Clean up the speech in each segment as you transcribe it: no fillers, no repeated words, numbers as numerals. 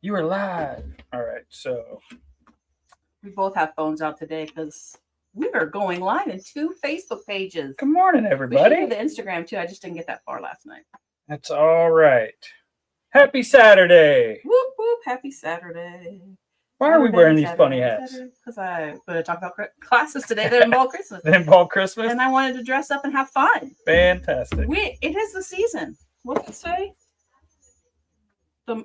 You are live. All right, so we both have phones out today because we are going live in 2 Facebook pages. Good morning, everybody. We should do the Instagram too. I just didn't get that far last night. That's all right. Happy Saturday. Whoop, whoop. Happy Saturday. Why are we wearing these funny hats? Because I'm going to talk about classes today that involve Christmas. They involve Christmas? And I wanted to dress up and have fun. Fantastic. It is the season. What's it say?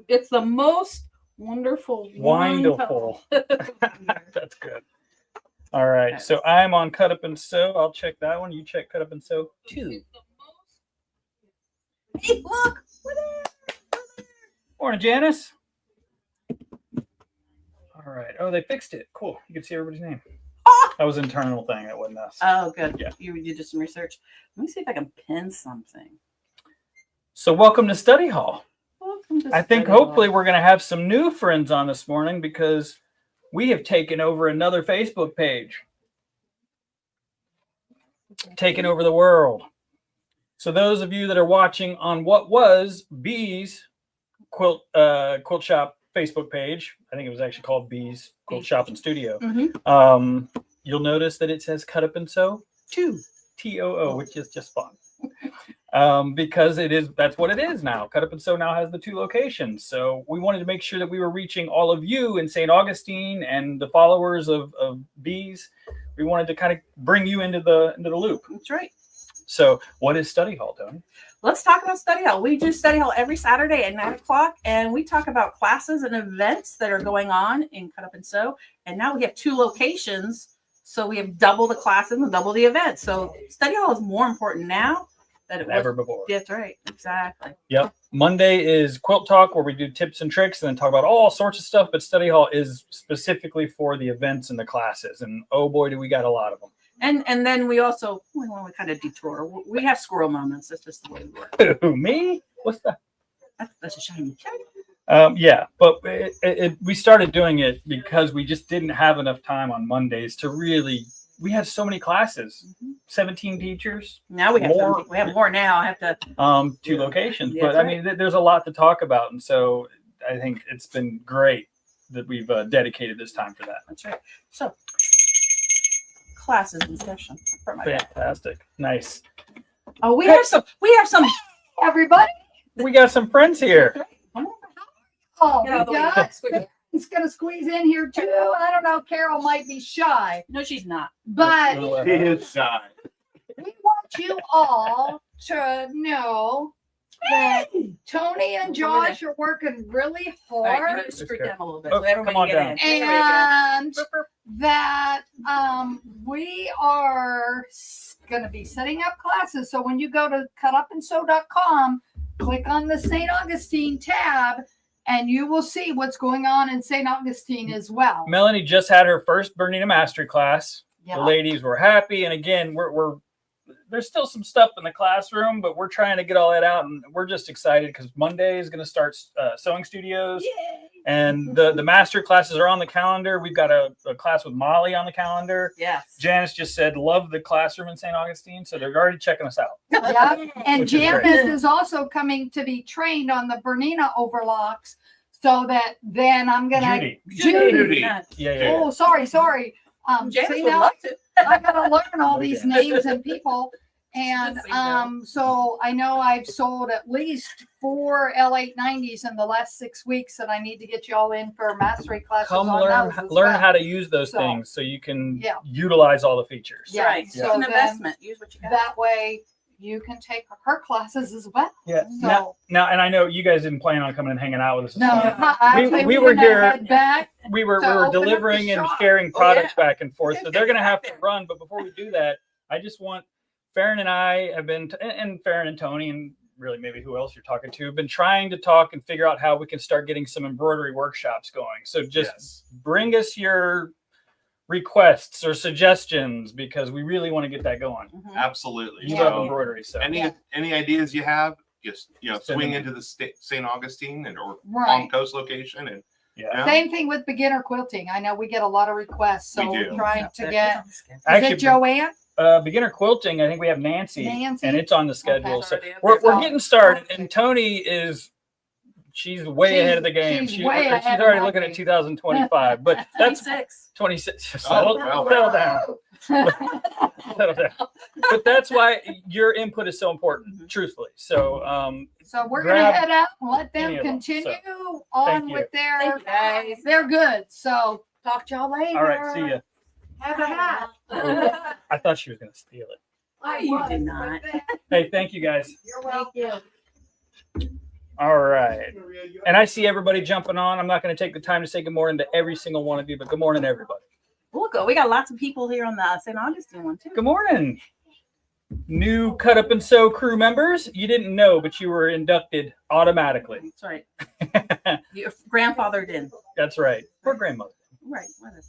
It's the most wonderful. Wonderful. That's good. All right. So I'm on Cut Up and Sew. I'll check that one. You check Cut Up and Sew 2. Hey, look. We're there. Morning, Janice. All right. Oh, they fixed it. Cool. You can see everybody's name. Oh! That was an internal thing. That wasn't us. Oh, good. Yeah. You did some research. Let me see if I can pin something. So welcome to Study Hall. I think hopefully Hall. we're going to have some new friends on this morning because we have taken over another Facebook page. Taken over the world. So those of you that are watching on what was B's Quilt Shop Facebook page, I think it was actually called B's Quilt Shop and Studio. Mm-hmm. You'll notice that it says Cut Up and Sew 2, TOO, which is just fun. Because that's what it is now. Cut Up and Sew now has the 2 locations. So we wanted to make sure that we were reaching all of you in St. Augustine and the followers of B's. We wanted to kind of bring you into the loop. That's right. So what is Study Hall, Toni? Let's talk about Study Hall. We do Study Hall every Saturday at 9 o'clock, and we talk about classes and events that are going on in Cut Up and Sew. And now we have 2 locations, so we have double the classes and double the events. So Study Hall is more important now than it was ever before. That's right. Exactly. Yep. Monday is Quilt Talk, where we do tips and tricks and then talk about all sorts of stuff. But Study Hall is specifically for the events and the classes. And oh boy, do we got a lot of them. And then we also, we kind of detour. We have squirrel moments. That's just the way we work. Who, me? What's that? That's a shiny. Yeah, but we started doing it because we just didn't have enough time on Mondays to really. We had so many classes, 17 teachers. Now we have more. We have more now. I have to 2 locations, Yeah, but I mean, there's a lot to talk about, and so I think it's been great that we've dedicated this time for that. That's right. So classes in session. Fantastic, nice. Oh, we have some. Everybody. We got some friends here. Oh, Get out of the way. we got. It's gonna squeeze in here too. I don't know. Carol might be shy, No, she's not. but He is shy. we want you all to know that Toni and Josh are working really All right, you hard, need to scoot down a little bit. Oh, So everybody come on get down. in. There we go. and that we are going to be setting up classes. So when you go to cutupandsew.com, click on the St. Augustine tab, and you will see what's going on in St. Augustine as well. Melanie just had her first Bernina Mastery class. Yeah. The ladies were happy, and again, we're there's still some stuff in the classroom, but we're trying to get all that out, and we're just excited because Monday is going to start sewing studios. Yay. And the master classes are on the calendar. We've got a class with Molly on the calendar. Yes. Janice just said, love the classroom in St. Augustine. So they're already checking us out. Yeah. And Which is great. Janice is also coming to be trained on the Bernina overlocks, so that then I'm going to. Judy. Yeah. Yeah. Oh, sorry. Janice See, would now love to. I gotta learn all these Yeah. names and people. And Just so you know. so I know I've sold at least 4 L890s in the last 6 weeks, and I need to get you all in for mastery classes. Come on learn those as learn well. how to use those So, things so you can yeah. utilize all the features. Yeah. Right. So It's an then investment. Use what you got. That way you can take her classes as well. Yeah. So Now, and I know you guys didn't plan on coming and hanging out with us. this no, morning. actually, we we're were gonna here- head back. we were to open up the delivering and shop. sharing Oh, products yeah. back and forth, so they're going to have to run. But before we do that, I just want Farron and I have been, and Farron and Toni, and really maybe who else you're talking to, have been trying to talk and figure out how we can start getting some embroidery workshops going. So just bring us your requests or suggestions because we really want to get that going. Mhm. Absolutely. You Yeah. love So embroidery, so any ideas you have, just Send swing them. into the St. Augustine or Right. Palm Coast location, and yeah. Same thing with beginner quilting. I know we get a lot of requests, so We we're do. trying to get. Is Actually, it Joanne? beginner quilting, I think we have Nancy, Nancy? and it's on the schedule. Okay. So Already up we're there. getting started, and Toni is she's way ahead of the game. She's way ahead She's of already my looking game. at 2025, but that's 26. 26. Oh, Settle down. Settle down. But that's why your input is so important, truthfully. So, So we're gonna grab head out and let any them of them. continue Thank on you. with their. Thank you, guys. They're good. So talk to y'all later. all right, see ya. Have a hat. I thought she was going to steal it. You did not. Hey, thank you guys. You're Thank welcome. you. All right. And I see everybody jumping on. I'm not going to take the time to say good morning to every single one of you, but good morning, everybody. We'll go. We got lots of people here on the St. Augustine one, too. Good morning. New Cut Up and Sew crew members. You didn't know, but you were inducted automatically. That's right. Your grandfather did. That's right. Or grandmother. Right. Whatever.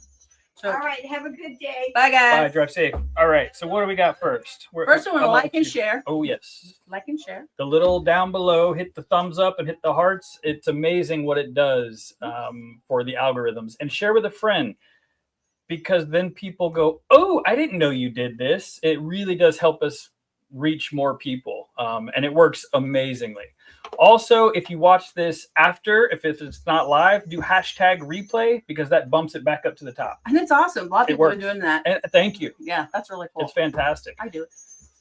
So, All right. Have a good day. bye, Bye. guys. Drive safe. All right. So what do we got first? First, we want to I'll like let and you- share. Oh, yes. Like and share. The little down below, hit the thumbs up and hit the hearts. It's amazing what it does for the algorithms. And share with a friend, because then people go, oh, I didn't know you did this. It really does help us reach more people. And it works amazingly. Also, if you watch this after, if it's not live, do hashtag replay, because that bumps it back up to the top. And it's awesome. A lot of It people are works. doing that. And thank you. Yeah, that's really cool. It's fantastic. I do it.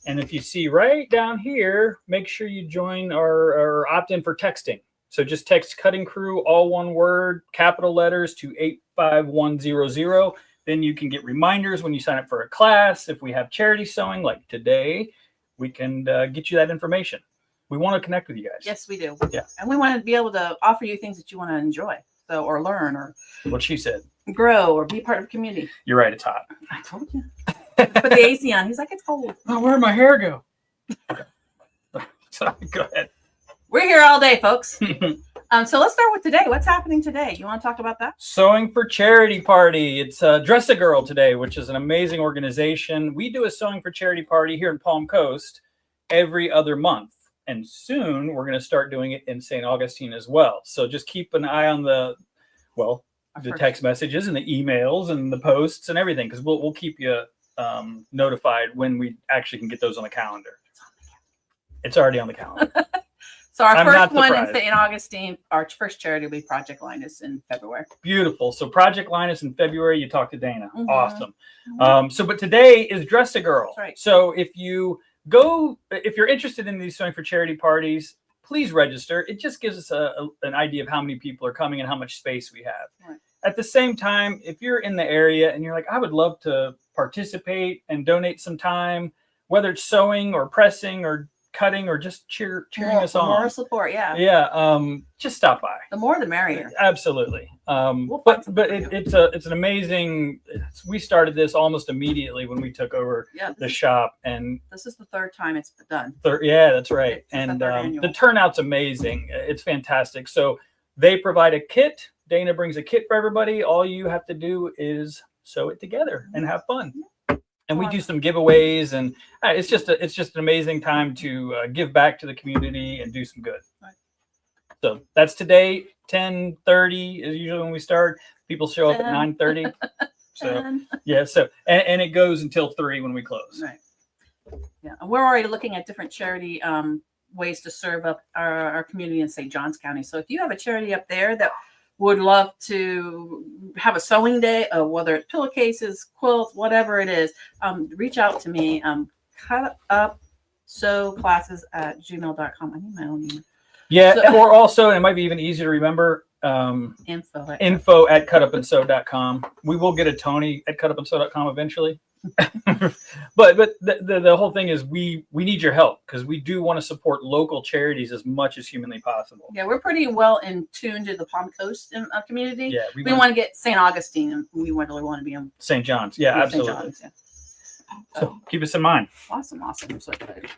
And if you see right down here, make sure you join or opt in for texting. So just text Cutting Crew, all one word, capital letters, to 85100. Then you can get reminders when you sign up for a class. If we have charity sewing like today, we can get you that information. We want to connect with you guys. Yes, we do. Yeah. And we want to be able to offer you things that you want to enjoy, so or learn or What she said. grow or be part of a community. You're right. It's hot. I told you. Put the AC on. He's like, it's cold. Oh, where'd my hair go? So go ahead. We're here all day, folks. So let's start with today. What's happening today? You want to talk about that? Sewing for Charity Party. It's Dress a Girl today, which is an amazing organization. We do a Sewing for Charity Party here in Palm Coast every other month. And soon we're going to start doing it in St. Augustine as well. So just keep an eye on the text messages and the emails and the posts and everything, because we'll keep you notified when we actually can get those on the calendar. It's already on the calendar. So our I'm first not one in surprised. St. Augustine, our first charity will be Project Linus in February. Beautiful. So Project Linus in February, you talk to Dana. Mhm. Awesome. But today is Dress a Girl. That's right. So if you're interested in these Sewing for Charity parties, please register. It just gives us an idea of how many people are coming and how much space we have. Right. At the same time, if you're in the area and you're like, I would love to participate and donate some time, whether it's sewing or pressing or cutting or just cheering us on. More support, yeah. Yeah, just stop by. The more, the merrier. Absolutely. We'll find But something for you. it's an amazing. We started this almost immediately when we took over Yeah, the shop, and this is the third time it's done. yeah, that's right. It's the And third annual. the turnout's amazing. It's fantastic. So they provide a kit. Dana brings a kit for everybody. All you have to do is sew it together and have fun. And we do some giveaways, and it's just an amazing time to give back to the community and do some good. Right. So that's today. 10:30 is usually when we start. People show up at 9:30. So And- yeah. So and it goes until 3 when we close. right. Yeah, and we're already looking at different charity ways to serve up our community in St. Johns County. So if you have a charity up there that would love to have a sewing day, whether it's pillowcases, quilts, whatever it is, reach out to me. Cut up sew classes at gmail.com. I need my own email. Yeah. So- Or also, and it might be even easier to remember. Info. At cutupandsew.com. We will get a Toni at cutupandsew.com eventually. but the whole thing is we need your help, because we do want to support local charities as much as humanly possible. Yeah, we're pretty well in tune to the Palm Coast community. Yeah, We want to get St. Augustine, and we really want to be on St. John's. Yeah, St. absolutely. John's. Yeah. So keep us in mind. Awesome. I'm so excited.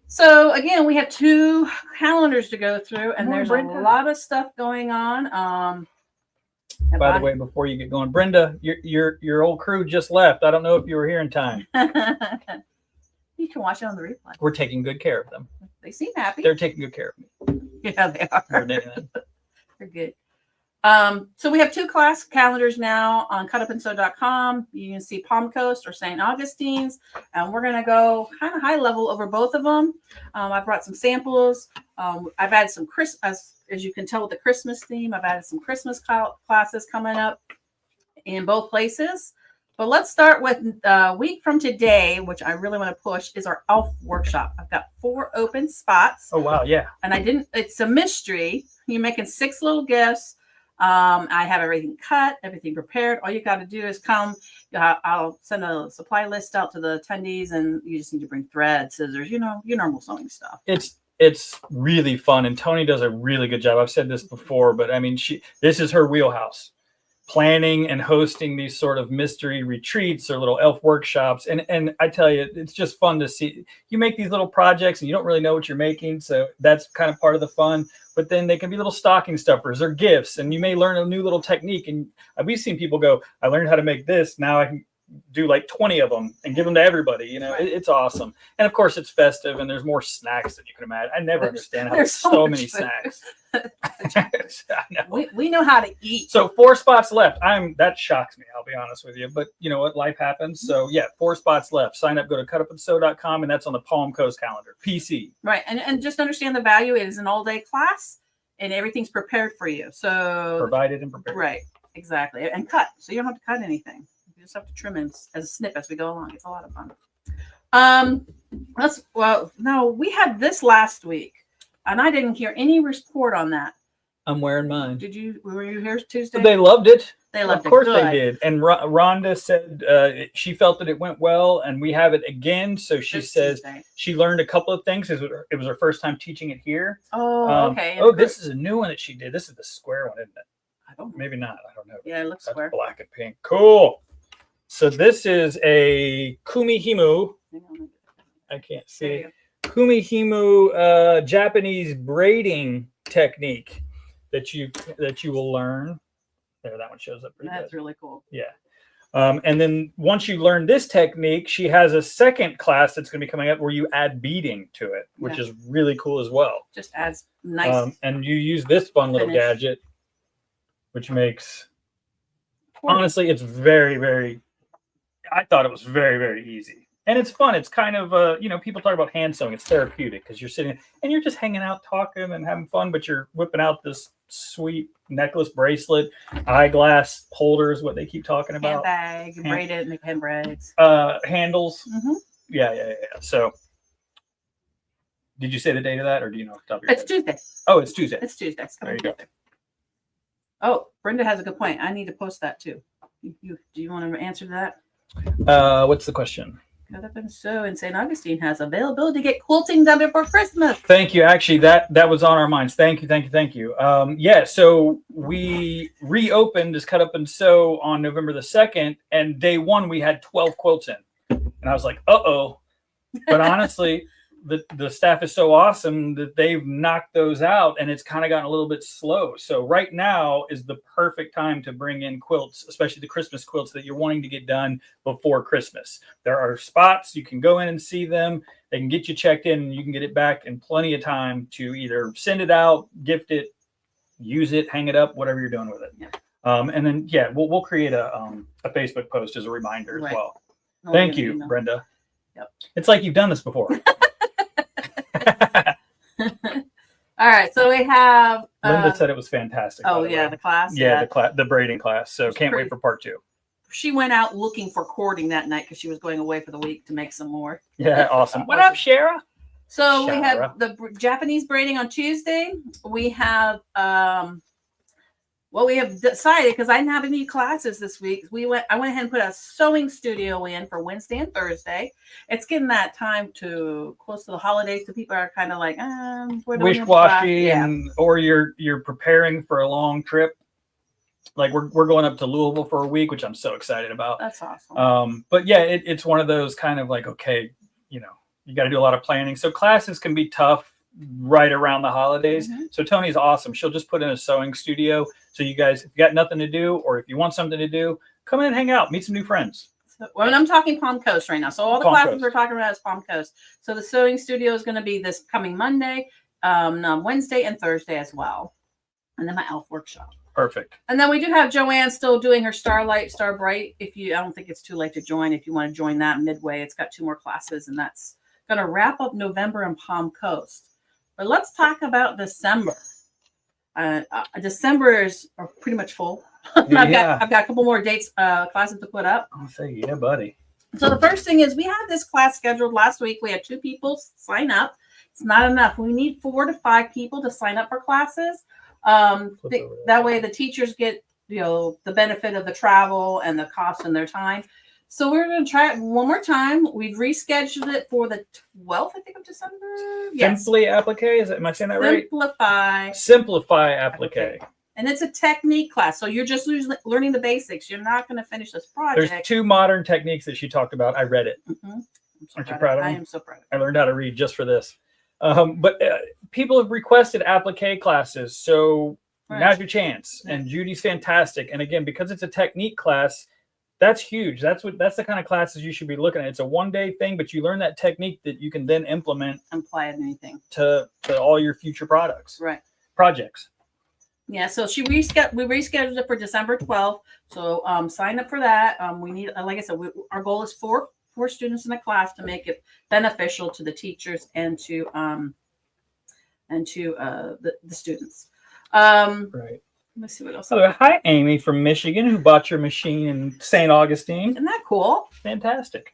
So again, we have 2 calendars to go through, and there's a lot of stuff going on. By the way, before you get going, Brenda, your old crew just left. I don't know if you were here in time. You can watch it on the replay. We're taking good care of them. They seem happy. They're taking good care of me. Yeah, they are. More than anything. They're good. So we have 2 class calendars now on cutupandsew.com. You can see Palm Coast or St. Augustine's, and we're going to go kind of high level over both of them. I brought some samples. I've added some as you can tell with the Christmas theme, I've added some Christmas classes coming up in both places. But let's start with a week from today, which I really want to push, is our elf workshop. I've got 4 open spots. Oh, wow. Yeah. And it's a mystery. You're making 6 little gifts. I have everything cut, everything prepared. All you got to do is come. I'll send a supply list out to the attendees, and you just need to bring thread, scissors, your normal sewing stuff. It's really fun. And Toni does a really good job. I've said this before, but I mean, this is her wheelhouse. Planning and hosting these sort of mystery retreats or little elf workshops. And I tell you, it's just fun to see. You make these little projects and you don't really know what you're making. So that's kind of part of the fun. But then they can be little stocking stuffers or gifts. And you may learn a new little technique. And we've seen people go, I learned how to make this. Now I can do like 20 of them and give them to everybody. Right. It's awesome. And of course it's festive and there's more snacks than you can imagine. I never understand how there's so many food. Snacks. I know. We know how to eat. So 4 spots left. That shocks me, I'll be honest with you. But you know what? Life happens. So yeah, 4 spots left. Sign up, go to cutupandsew.com, and that's on the Palm Coast calendar. PC. Right. And just understand the value. It is an all-day class and everything's prepared for you. So Provided and prepared. right, exactly. And cut. So you don't have to cut anything. You just have to trim it as a snip as we go along. It's a lot of fun. We had this last week. And I didn't hear any report on that. I'm wearing mine. Were you here Tuesday? They loved it. They loved it. Of course Good. they did. And Rhonda said she felt that it went well, and we have it again. So she says Tuesday. she learned a couple of things. It was her first time teaching it here. Oh, okay. This is a new one that she did. This is the square one, isn't it? I don't know. Maybe not. I don't know. Yeah, it looks That's square. black and pink. Cool. So this is a kumihimu. I can't There see. you go. Kumihimu Japanese braiding technique that you will learn. There, that one shows up pretty That's good. really cool. Yeah. And then once you learn this technique, she has a second class that's going to be coming up where you add beading to it, which is really cool as well. Just adds nice. And you use this fun little finish. gadget, which makes, honestly, it's very, very, I thought it was very, very easy. And it's fun. It's kind of, people talk about hand sewing. It's therapeutic because you're sitting and you're just hanging out, talking and having fun, but you're whipping out this sweet necklace, bracelet, eyeglass holders, what they keep talking about. Handbag, braid it, make hand braids. Handles. Mm-hmm. Yeah. So, did you say the date of that, or do you know off the top of your It's head? Tuesday. Oh, it's Tuesday. It's Tuesday. It's There you coming go. Tuesday. Oh, Brenda has a good point. I need to post that too. Do you want to answer that? What's the question? Cut Up and Sew in St. Augustine has availability to get quilting done before Christmas. Thank you. Actually, that was on our minds. Thank you. So we reopened as Cut Up and Sew on November the 2nd, and day 1 we had 12 quilts in, and I was like, uh-oh. But honestly, the staff is so awesome that they've knocked those out, and it's kind of gotten a little bit slow. So right now is the perfect time to bring in quilts, especially the Christmas quilts that you're wanting to get done before Christmas. There are spots you can go in and see them. They can get you checked in, and you can get it back in plenty of time to either send it out, gift it, use it, hang it up, whatever you're doing with it. Yeah. And then we'll create a Facebook post as a reminder as well. I'll Thank get an you, email. Brenda. Yep. It's like you've done this before. All right, so we have. Linda said it was fantastic. by Oh the yeah, way. the class. Yeah, the braiding class. So can't pretty- wait for part 2. She went out looking for cording that night because she was going away for the week to make some more. Yeah, awesome. What up, Shara? So we Shara. have the Japanese braiding on Tuesday. We have we have decided, because I didn't have any classes this week. I went ahead and put a sewing studio in for Wednesday and Thursday. It's getting that time to close to the holidays, so people are kind of like, Wish-washy, or you're preparing for a long trip. Like we're going up to Louisville for a week, which I'm so excited about. That's awesome. But yeah, it's one of those kind of like, okay, you got to do a lot of planning. So classes can be tough right around the holidays. Mhm. So Toni's awesome. She'll just put in a sewing studio. So you guys, if you got nothing to do, or if you want something to do, come in and hang out, meet some new friends. Well, I'm talking Palm Coast right now. So all the Palm classes Coast. we're talking about is Palm Coast. So the sewing studio is going to be this coming Monday, Wednesday, and Thursday as well. And then my elf workshop. Perfect. And then we do have Joanne still doing her Starlight, Star Bright. I don't think it's too late to join. If you want to join that midway, it's got 2 more classes, and that's going to wrap up November in Palm Coast. But let's talk about December. December is pretty much full. Yeah. I've got a couple more dates, classes to put up. I'll say, yeah, buddy. So the first thing is we had this class scheduled last week. We had 2 people sign up. It's not enough. We need 4 to 5 people to sign up for classes. That way the teachers get, the benefit of the travel and the cost and their time. So we're going to try it one more time. We've rescheduled it for the 12th, I think, of December. Yes. Simply applique. Am I saying that right? Simplify applique. And it's a technique class. So you're just learning the basics. You're not going to finish this project. There's 2 modern techniques that she talked about. I read it. Mm-hmm. Aren't you proud of me? I am so proud of I learned how to read just for this. But people have requested applique classes. So now's your chance. Yeah. And Judy's fantastic. And again, because it's a technique class, that's huge. That's the kind of classes you should be looking at. It's a one-day thing, but you learn that technique that you can then implement and apply it to anything to all your future projects. Yeah, so we rescheduled it for December 12th. So sign up for that. We need, like I said, our goal is four students in the class to make it beneficial to the teachers and to the students. Right. Let's see what else. Oh, hi, Amy from Michigan, who bought your machine in St. Augustine. Isn't that cool? Fantastic.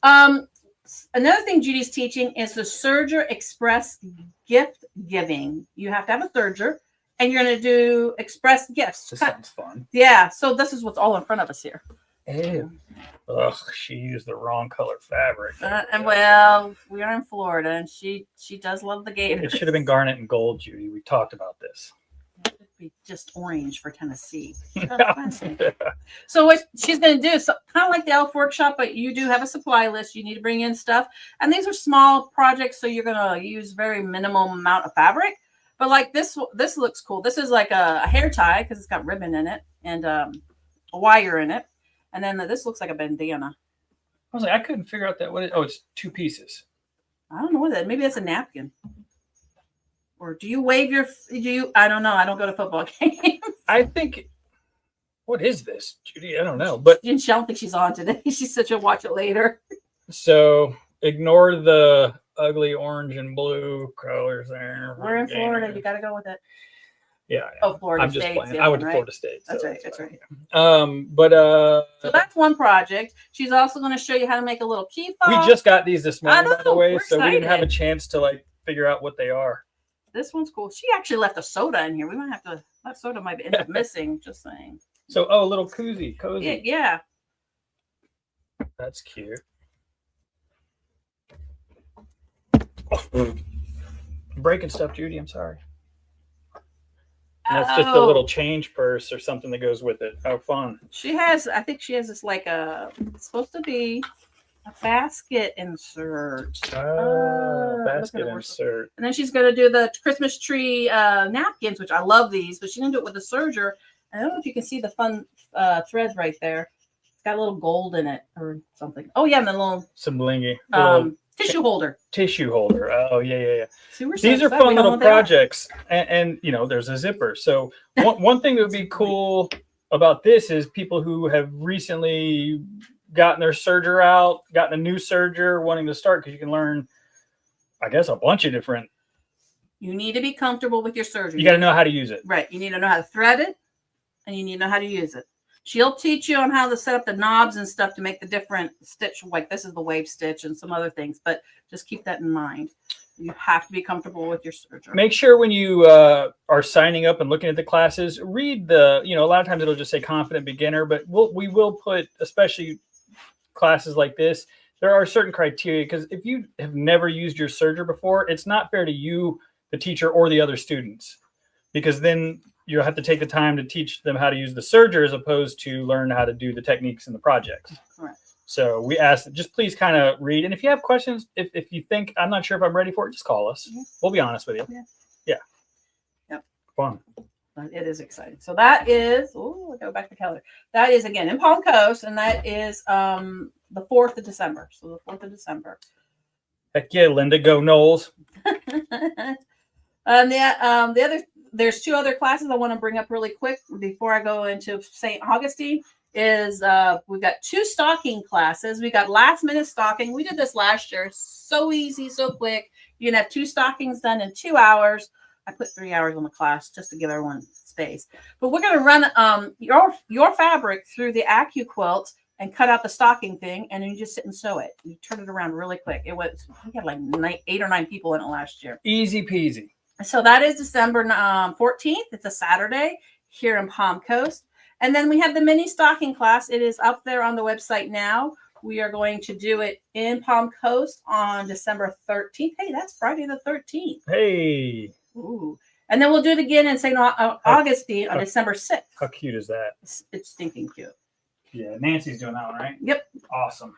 Another thing Judy's teaching is the Serger Express gift giving. You have to have a serger, and you're going to do express gifts. This sounds fun. Yeah. So this is what's all in front of us here. Ew. Ugh, she used the wrong color fabric. And well, we are in Florida, and she does love the gators. It should have been garnet and gold, Judy. We talked about this. It should be just orange for Tennessee. So what she's going to do is kind of like the elf workshop, but you do have a supply list. You need to bring in stuff, and these are small projects, so you're going to use very minimum amount of fabric. But like this looks cool. This is like a hair tie because it's got ribbon in it and a wire in it. And then this looks like a bandana. I was like, I couldn't figure out that. It's 2 pieces. I don't know what that. Maybe that's a napkin. Or do you wave your? I don't know. I don't go to football games. I think. What is this, Judy? I don't know. But I don't think she's on today. She said she'll watch it later. So ignore the ugly orange and blue colors there. We're in Florida. You got to go with it. Yeah. Oh, Florida I'm just State. playing. I went to Florida State. That's so right. That's right. So that's one project. She's also going to show you how to make a little key fob. We just got these this morning, by the way, we're so excited. we didn't have a chance to figure out what they are. This one's cool. She actually left a soda in here. We might have to. That soda might end up missing. Just saying. So, a little cozy. Yeah. That's cute. Breaking stuff, Judy. I'm sorry. And that's just a little change purse or something that goes with it. How fun. I think she has this it's supposed to be a basket insert. Basket insert. And then she's going to do the Christmas tree napkins, which I love these, but she's going to do it with a serger. I don't know if you can see the fun threads right there. It's got a little gold in it or something. Oh, yeah, and then some blingy. Tissue holder. Oh, yeah. See, these are fun little projects. And there's a zipper. So one thing that would be cool about this is people who have recently gotten their serger out, gotten a new serger, wanting to start, because you can learn, I guess, a bunch of different. You need to be comfortable with your serger. You got to know how to use it. Right. You need to know how to thread it, and you need to know how to use it. She'll teach you on how to set up the knobs and stuff to make the different stitch. Like this is the wave stitch and some other things, but just keep that in mind. You have to be comfortable with your serger. Make sure when you are signing up and looking at the classes, read a lot of times it'll just say confident beginner, but we will put, especially classes like this, there are certain criteria, because if you have never used your serger before, it's not fair to you, the teacher, or the other students, because then you'll have to take the time to teach them how to use the serger as opposed to learn how to do the techniques in the projects. Correct. So we ask that just please kind of read. And if you have questions, if you think, I'm not sure if I'm ready for it, just call us. Mm-hmm. We'll be honest with you. Yeah. Yep. Fun. It is exciting. So that is, I'll go back to the calendar. That is, again, in Palm Coast, and that is the 4th of December. So the 4th of December. Heck yeah, Linda, go Knowles. And the other, there's 2 other classes I want to bring up really quick before I go into St. Augustine. Is we've got 2 stocking classes. We got last minute stocking. We did this last year. So easy, so quick. You can have 2 stockings done in 2 hours. I put 3 hours on the class just to give everyone space. But we're going to run your fabric through the AccuQuilt and cut out the stocking thing, and then you just sit and sew it. You turn it around really quick. We had like 8 or 9 people in it last year. Easy peasy. So that is December 14th. It's a Saturday here in Palm Coast. And then we have the mini stocking class. It is up there on the website now. We are going to do it in Palm Coast on December 13th. Hey, that's Friday the 13th. Hey. Ooh. And then we'll do it again in St. Augustine on December 6th. How cute is that? It's stinking cute. Yeah, Nancy's doing that one, right? Yep. Awesome.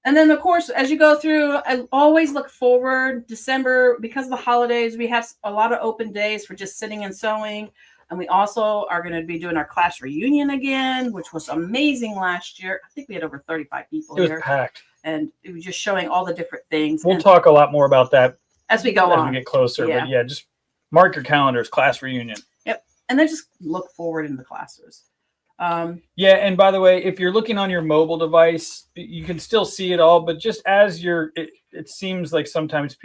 And then, of course, as you go through, I always look forward. December, because of the holidays, we have a lot of open days for just sitting and sewing. And we also are going to be doing our class reunion again, which was amazing last year. I think we had over 35 people It here. was packed. And it was just showing all the different things. We'll and talk a lot more about that as we go as on. we get closer. Yeah. But yeah, just mark your calendars, class reunion. Yep. And then just look forward in the classes. Yeah, and by the way, if you're looking on your mobile device, you can still see it all, but just as it seems like sometimes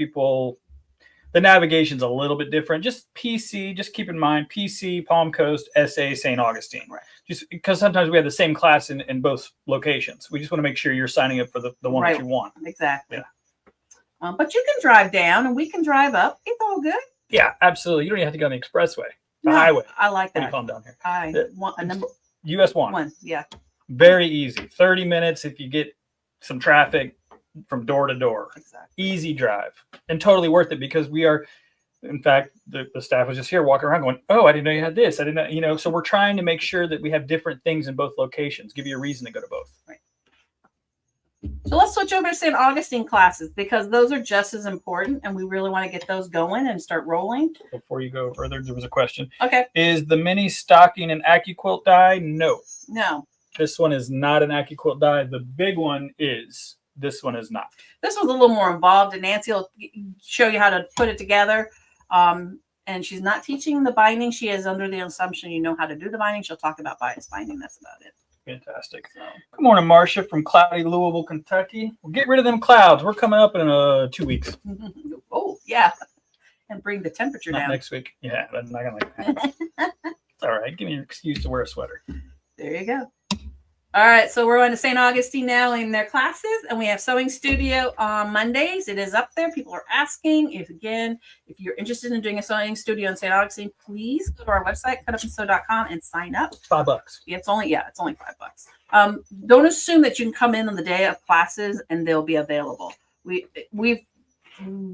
the navigation's a little bit different. Just PC, just keep in mind PC, Palm Coast, SA, St. Augustine. Right. Just because sometimes we have the same class in both locations. We just want to make sure you're signing up for the one Right. that you want. Exactly. Yeah. But you can drive down and we can drive up. It's all good. Yeah, absolutely. You don't even have to go on the expressway, the No, highway. I like What do you that. call them down here? I want a number US 1. one. Yeah. Very easy. 30 minutes if you get some traffic from door to door. Exactly. Easy drive and totally worth it because we are, in fact, the staff was just here walking around going, oh, I didn't know you had this. I didn't know, so we're trying to make sure that we have different things in both locations, give you a reason to go to both. Right. So let's switch over to St. Augustine classes because those are just as important and we really want to get those going and start rolling. Before you go further, there was a question. Okay. Is the mini stocking an AccuQuilt die? No. No. This one is not an AccuQuilt die. The big one is. This one is not. This was a little more involved and Nancy will show you how to put it together. And she's not teaching the binding. She is under the assumption you know how to do the binding. She'll talk about bias binding. That's about it. Fantastic. Good morning, Marcia from cloudy Louisville, Kentucky. We'll get rid of them clouds. We're coming up in 2 weeks. Oh, yeah. And bring the temperature Not down. next week. Yeah, I'm not gonna like that. It's all right. Give me an excuse to wear a sweater. There you go. All right, so we're on to St. Augustine now in their classes, and we have Sewing Studio on Mondays. It is up there. People are asking. If you're interested in doing a sewing studio in St. Augustine, please go to our website, cutupandsew.com, and sign up. $5. Yeah, it's only $5. Don't assume that you can come in on the day of classes and they'll be available. We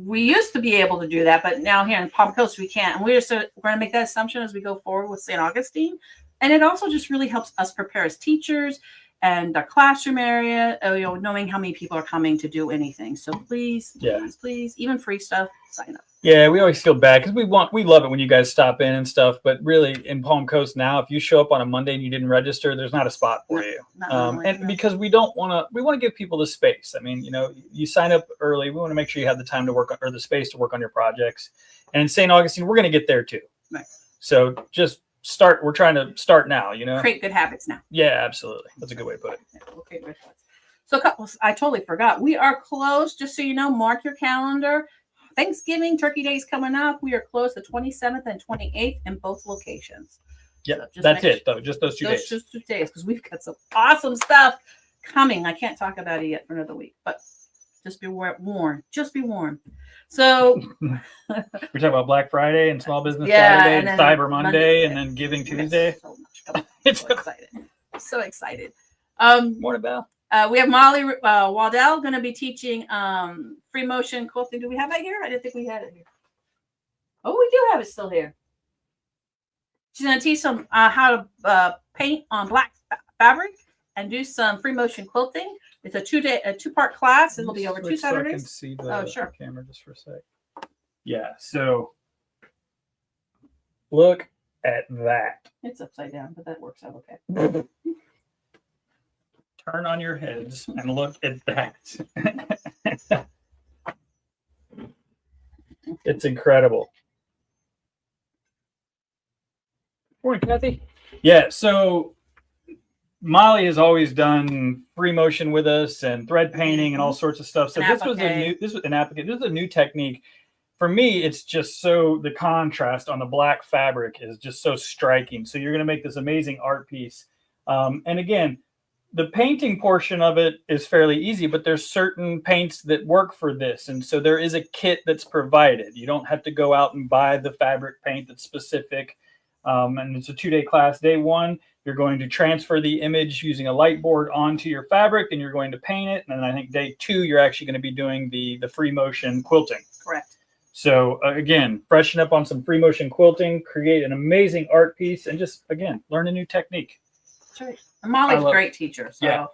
used to be able to do that, but now here in Palm Coast we can't. And we're going to make that assumption as we go forward with St. Augustine. And it also just really helps us prepare as teachers and our classroom area, knowing how many people are coming to do anything. So please, even free stuff, sign up. Yeah, we always feel bad because we love it when you guys stop in and stuff. But really, in Palm Coast now, if you show up on a Monday and you didn't register, there's not a spot for you. Because we want to give people the space. I mean, you sign up early. We want to make sure you have the time to work on, or the space to work on your projects. And in St. Augustine, we're going to get there too. Right. So just start. We're trying to start now. Create good habits now. Yeah, absolutely. That's a good way to put it. Okay, so I totally forgot. We are closed. Just so you know, mark your calendar. Thanksgiving, Turkey Day is coming up. We are closed the 27th and 28th in both locations. Yeah, So that's it though. Just those 2 days. Just 2 days because we've got some awesome stuff coming. I can't talk about it yet for another week, but just be warned. Just be warned. So We're talking about Black Friday and Small Business Yeah, Saturday and and then Cyber Monday, Monday yeah. and then Giving Yes, Tuesday. so much coming. It's So excited. So excited. Morning, Bell. We have Molly Waddell going to be teaching free motion quilting. Do we have that here? I didn't think we had it here. Oh, we do have it still here. She's going to teach them how to paint on black fabric and do some free motion quilting. It's a 2-part class. It'll be over 2 Switch so I can Saturdays. see the Sure. camera just for a sec. Yeah, so look at that. It's upside down, but that works out okay. Turn on your heads and look at that. It's incredible. Morning, Kathy. Yeah, so Molly has always done free motion with us and thread painting and all sorts of stuff. So An this was applique. a new technique. for me, it's just so the contrast on the black fabric is just so striking. So you're going to make this amazing art piece. And again, the painting portion of it is fairly easy, but there's certain paints that work for this. And so there is a kit that's provided. You don't have to go out and buy the fabric paint that's specific. And it's a 2-day class. Day 1, you're going to transfer the image using a light board onto your fabric, and you're going to paint it. And then I think day 2, you're actually going to be doing the free motion quilting. Correct. So again, freshen up on some free motion quilting, create an amazing art piece, and just, again, learn a new technique. That's right. And Molly's a great teacher. So. Yeah.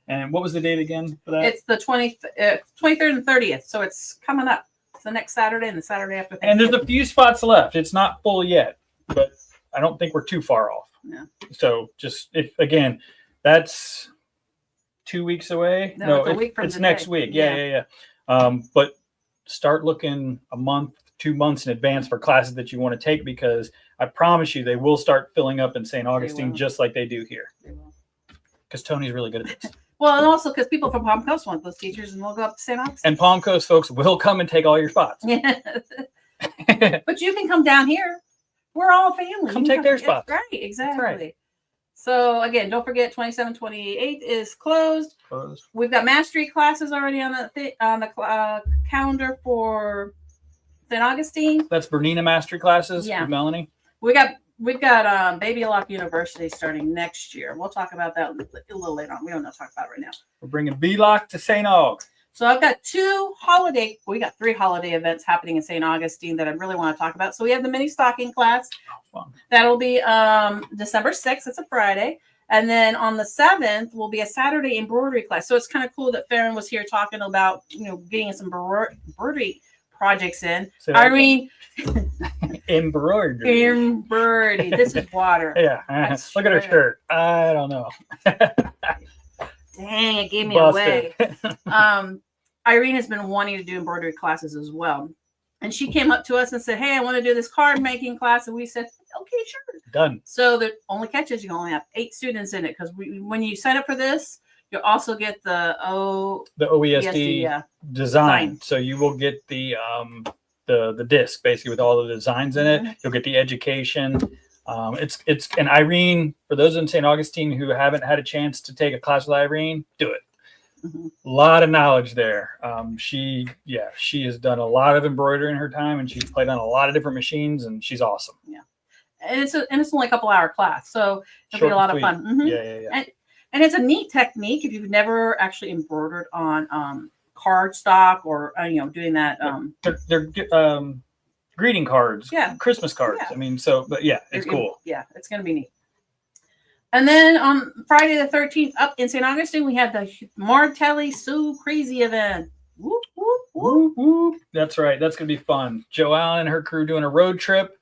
And what was the date again for that? It's the 23rd and 30th. So it's coming up. It's the next Saturday and the Saturday after. And there's a few spots left. It's not full yet, but I don't think we're too far off. No. So just, if again, that's 2 weeks away. No, it's a week from it's today. next week. Yeah. But start looking a month, 2 months in advance for classes that you want to take, because I promise you they will start filling up in St. Augustine will. just like they do here. Because Tony's really good at this. Well, and also because people from Palm Coast want those teachers, and we'll go up to St. Augustine. And Palm Coast folks will come and take all your spots. But you can come down here. We're all a family. Come You take can their spots. Right, exactly. right. So again, don't forget 27, 28 is closed. Closed. We've got mastery classes already on the calendar for St. Augustine. That's Bernina Mastery classes Yeah. with Melanie. We've got Baby Lock University starting next year. We'll talk about that a little later on. We don't know to talk about it right now. We're bringing B-Lock to St. Aug. So I've got we got 3 holiday events happening in St. Augustine that I really want to talk about. So we have the mini stocking class. Fun. That'll be December 6th. It's a Friday. And then on the 7th will be a Saturday embroidery class. So it's kind of cool that Farron was here talking about, getting some embroidery projects in. So that- Irene, embroidery. embroidery. This is water. Yeah. That's Look at her true. shirt. I don't know. Dang, it gave me Busted. away. Irene has been wanting to do embroidery classes as well. And she came up to us and said, hey, I want to do this card making class. And we said, okay, sure. Done. So the only catch is you only have 8 students in it, because when you sign up for this, you'll also get the OESD yeah. design. So you will get the disc basically with all the designs in it. You'll get the education. It's and Irene, for those in St. Augustine who haven't had a chance to take a class with Irene, do it. Mm-hmm. A lot of knowledge there. She has done a lot of embroidery in her time, and she's played on a lot of different machines, and she's awesome. Yeah. And it's only a couple hour class, so it'll be a lot of fun. Mm-hmm. Yeah. And it's a neat technique if you've never actually embroidered on cardstock or doing that. They're greeting cards, Christmas cards. Yeah. I mean, it's cool. Yeah, it's gonna be neat. And then on Friday the 13th, up in St. Augustine, we have the Martelli So Crazy event. Whoop, whoop, whoop. Whoop, whoop. That's right. That's gonna be fun. Joe Allen and her crew doing a road trip,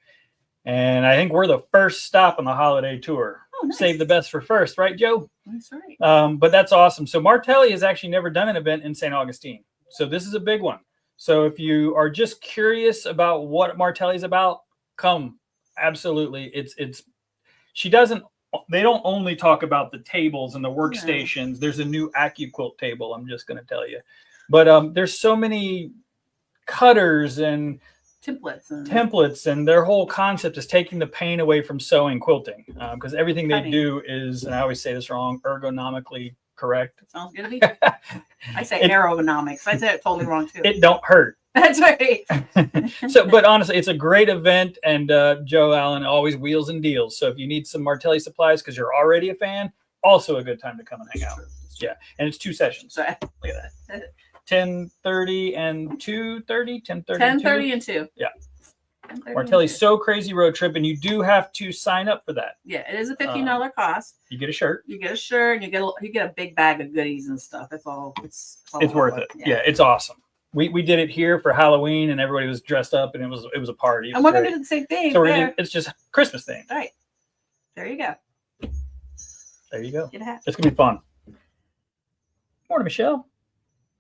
and I think we're the first stop on the holiday tour. Oh, nice. Save the best for first, right, Joe? That's right. But that's awesome. So Martelli has actually never done an event in St. Augustine, so this is a big one. So if you are just curious about what Martelli is about, come. Absolutely, they don't only talk about the tables and the workstations. There's a new AccuQuilt table, I'm just going to tell you. But there's so many cutters and templates, and their whole concept is taking the pain away from sewing quilting, because everything they do is, and I always say this wrong, ergonomically correct. Sounds good to me. I say aeronomics. I say it totally wrong too. It don't hurt. That's right. But honestly, it's a great event, and Joe Allen always wheels and deals. So if you need some Martelli supplies because you're already a fan, also a good time to come and hang out. Yeah, and it's 2 sessions. So, look at that. 10:30 and 2:30. 10:30 and 2. Yeah. Martelli's So Crazy road trip, and you do have to sign up for that. Yeah, it is a $15 cost. You get a shirt. You get a shirt, and you get a big bag of goodies and stuff. It's worth it. Yeah, it's awesome. We did it here for Halloween, and everybody was dressed up, and it was a party. And we're gonna do the same thing. So it's just Christmas themed. Right. There you go. There you go. Get a hat. It's gonna be fun. Morning, Michelle.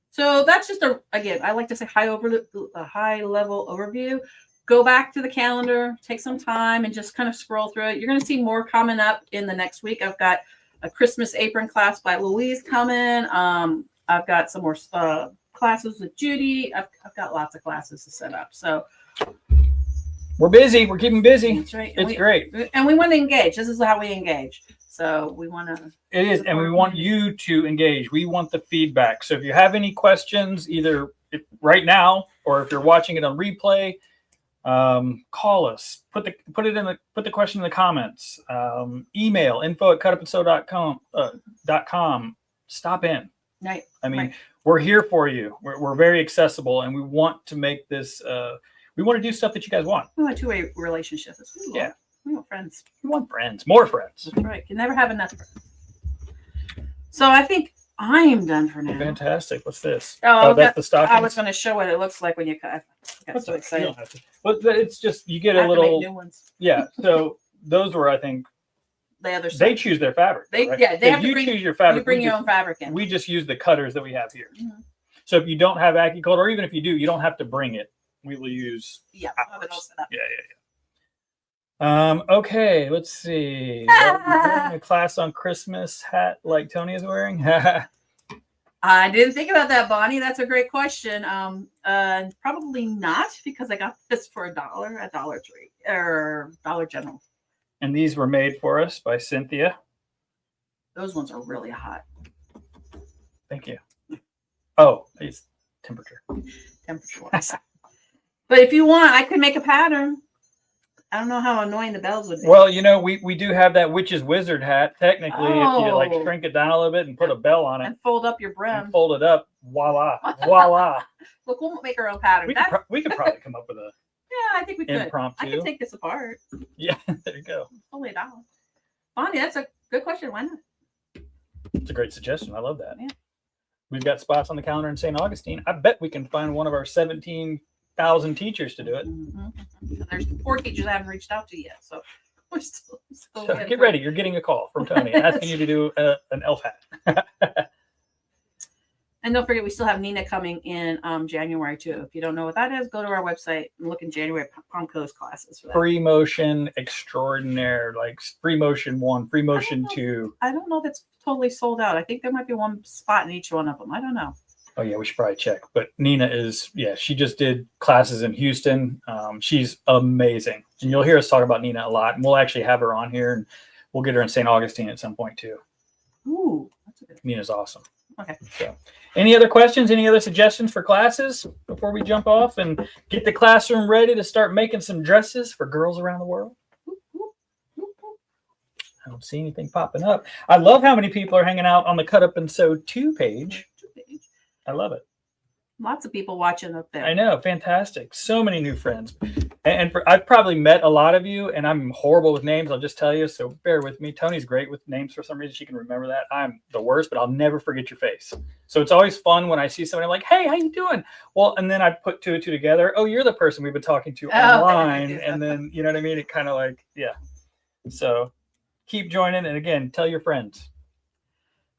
So that's just again, I like to say a high level overview. Go back to the calendar, take some time, and just kind of scroll through it. You're going to see more coming up in the next week. I've got a Christmas apron class by Louise coming. I've got some more classes with Judy. I've got lots of classes to set up. So We're busy. We're keeping busy. that's right. It's great. And we want to engage. This is how we engage. So we want to. It is, and we want you to engage. We want the feedback. So if you have any questions, either right now or if you're watching it on replay, call us. Put the question in the comments. Email info@cutupandsew.com. Stop in. Right. I mean, right. We're here for you. We're very accessible, and we want to make this. We want to do stuff that you guys want. We want a two-way relationship. Yeah. We want friends. We want friends, more friends. That's right. You never have enough friends. So I think I am done for now. Fantastic. What's this? Oh, that's the stocking. I was going to show what it looks like when you cut. I got so excited. But it's just you get I a have to make little. new ones. Yeah. So those were, I think, The other side. they choose their fabric. They right? yeah. They have to you bring. choose your fabric. You bring we your just, own fabric in. We just use the cutters that we have here. Mhm. So if you don't have AccuQuilt, or even if you do, you don't have to bring it. We will use. Yeah. I'll have it all set up. Yeah. Okay, let's see. A class on Christmas hat like Toni is wearing. I didn't think about that, Bonnie. That's a great question. Probably not, because I got this for $1 at Dollar Tree or Dollar General. And these were made for us by Cynthia. Those ones are really hot. Thank you. Oh, it's temperature. Temperature-wise. But if you want, I could make a pattern. I don't know how annoying the bells would be. Well, we do have that witch's wizard hat. Technically, if you like Oh. shrink it down a little bit and put a bell on it And fold up your brim. and fold it up, voila, voila. Look, we'll make our own pattern. We could probably come up with a Yeah, I think we could. impromptu. I can take this apart. Yeah, there you go. Only $1. Bonnie, that's a good question. Why not? It's a great suggestion. I love that. Yeah. We've got spots on the calendar in St. Augustine. I bet we can find one of our 17,000 teachers to do it. Mm-hmm. There's 4 teachers I haven't reached out to yet, so we're still So getting get ready. You're getting a call from Toni asking you to do an elf hat. And don't forget, we still have Nina coming in January too. If you don't know what that is, go to our website and look in January Palm Coast classes for that. Free motion extraordinaire, like free motion 1, free motion 2. I don't know if it's totally sold out. I think there might be one spot in each one of them. I don't know. Oh yeah, we should probably check. But Nina is, she just did classes in Houston. She's amazing. And you'll hear us talk about Nina a lot. And we'll actually have her on here, and we'll get her in St. Augustine at some point too. Ooh, that's a good. Nina's awesome. Okay. So, any other questions? Any other suggestions for classes before we jump off and get the classroom ready to start making some dresses for girls around the world? I don't see anything popping up. I love how many people are hanging out on the Cut Up and Sew 2 page. I love it. Lots of people watching up there. I know. Fantastic. So many new friends. And I've probably met a lot of you, and I'm horrible with names. I'll just tell you. So bear with me. Toni's great with names for some reason. She can remember that. I'm the worst, but I'll never forget your face. So it's always fun when I see somebody, I'm like, hey, how you doing? Well, and then I put 2 and 2 together. Oh, you're the person we've been talking to online. And then, you know what I mean? It kind of like, yeah. So keep joining. And again, tell your friends.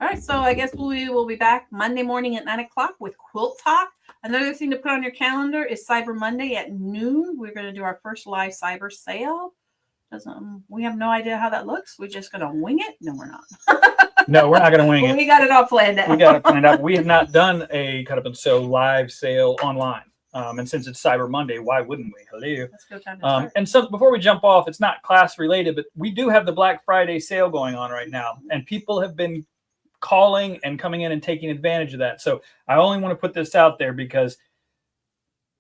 All right, so I guess we will be back Monday morning at 9 o'clock with Quilt Talk. Another thing to put on your calendar is Cyber Monday at noon. We're going to do our first live cyber sale. We have no idea how that looks. We're just going to wing it. No, we're not. No, we're not going to wing it. We got it all planned out. We got it planned out. We have not done a Cut Up and Sew live sale online. And since it's Cyber Monday, why wouldn't we? Hello. Let's go time to start. And so before we jump off, it's not class related, but we do have the Black Friday sale going on right now. And people have been calling and coming in and taking advantage of that. So I only want to put this out there because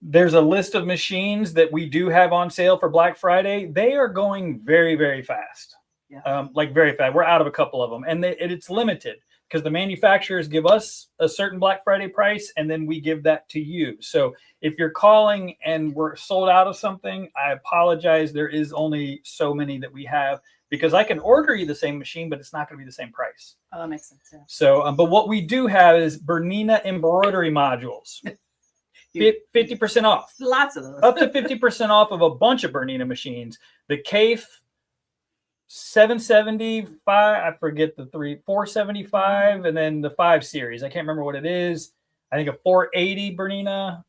there's a list of machines that we do have on sale for Black Friday. They are going very, very fast. Yeah. Like very fast. We're out of a couple of them, and it's limited because the manufacturers give us a certain Black Friday price, and then we give that to you. So if you're calling and we're sold out of something, I apologize. There is only so many that we have, because I can order you the same machine, but it's not going to be the same price. Oh, that makes sense. Yeah. So, but what we do have is Bernina embroidery modules, 50% off. Lots of those. Up to 50% off of a bunch of Bernina machines. The Cafe 775, I forget the 475, and then the 5 series. I can't remember what it is. I think a 480 Bernina.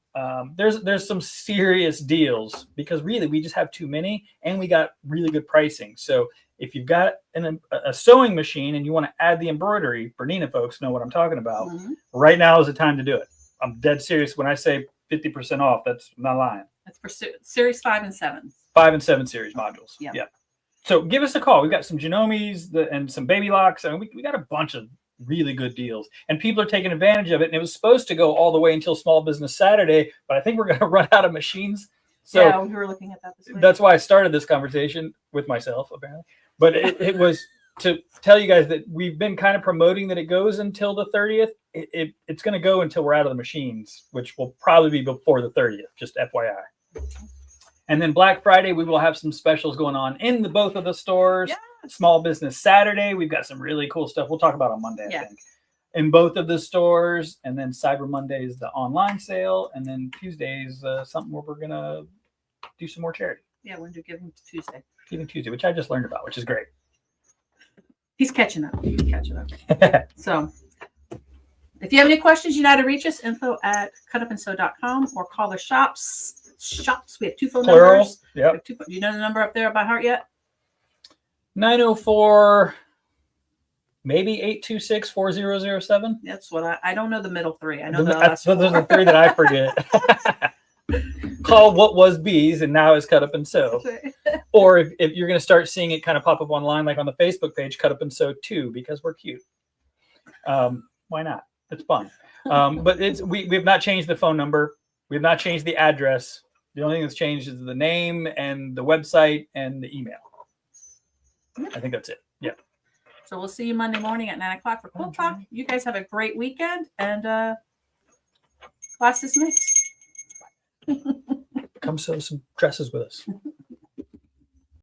There's some serious deals because really we just have too many, and we got really good pricing. So if you've got a sewing machine and you want to add the embroidery, Bernina folks know what I'm talking about. Mm-hmm. Right now is the time to do it. I'm dead serious when I say 50% off. That's I'm not lying. That's for series 5 and 7. 5 and 7 series modules. Yeah. Yeah. So give us a call. We've got some Genomes and some Baby Locks. I mean, we got a bunch of really good deals, and people are taking advantage of it. And it was supposed to go all the way until Small Business Saturday, but I think we're going to run out of machines. So yeah, we were looking at that this week. that's why I started this conversation with myself, apparently. But it was to tell you guys that we've been kind of promoting that it goes until the 30th. It's going to go until we're out of the machines, which will probably be before the 30th, just FYI. And then Black Friday, we will have some specials going on in both of the stores. Yeah. Small Business Saturday, we've got some really cool stuff. We'll talk about on Monday, Yeah. I think. In both of the stores. And then Cyber Monday is the online sale. And then Tuesday is something where we're going to do some more charity. Yeah, we're going to give him Tuesday. Giving Tuesday, which I just learned about, which is great. He's catching up. So if you have any questions, you know how to reach us, info@cutupandsew.com, or call the shops. We have 2 phone Plural. numbers. Yep. Do you know the number up there by heart yet? 904, maybe 826-4007. That's what I don't know the middle 3. I know the That's, last those are 4. the 3 that I forget. Call what was B's and now is Cut Up and Sew. Or if you're going to start seeing it kind of pop up online, like on the Facebook page, Cut Up and Sew 2, because we're cute. Why not? It's fun. But we've not changed the phone number. We've not changed the address. The only thing that's changed is the name and the website and the email. I think that's it. Yeah. So we'll see you Monday morning at 9 o'clock for Quilt Talk. You guys have a great weekend, and class dismissed. Come sew some dresses with us.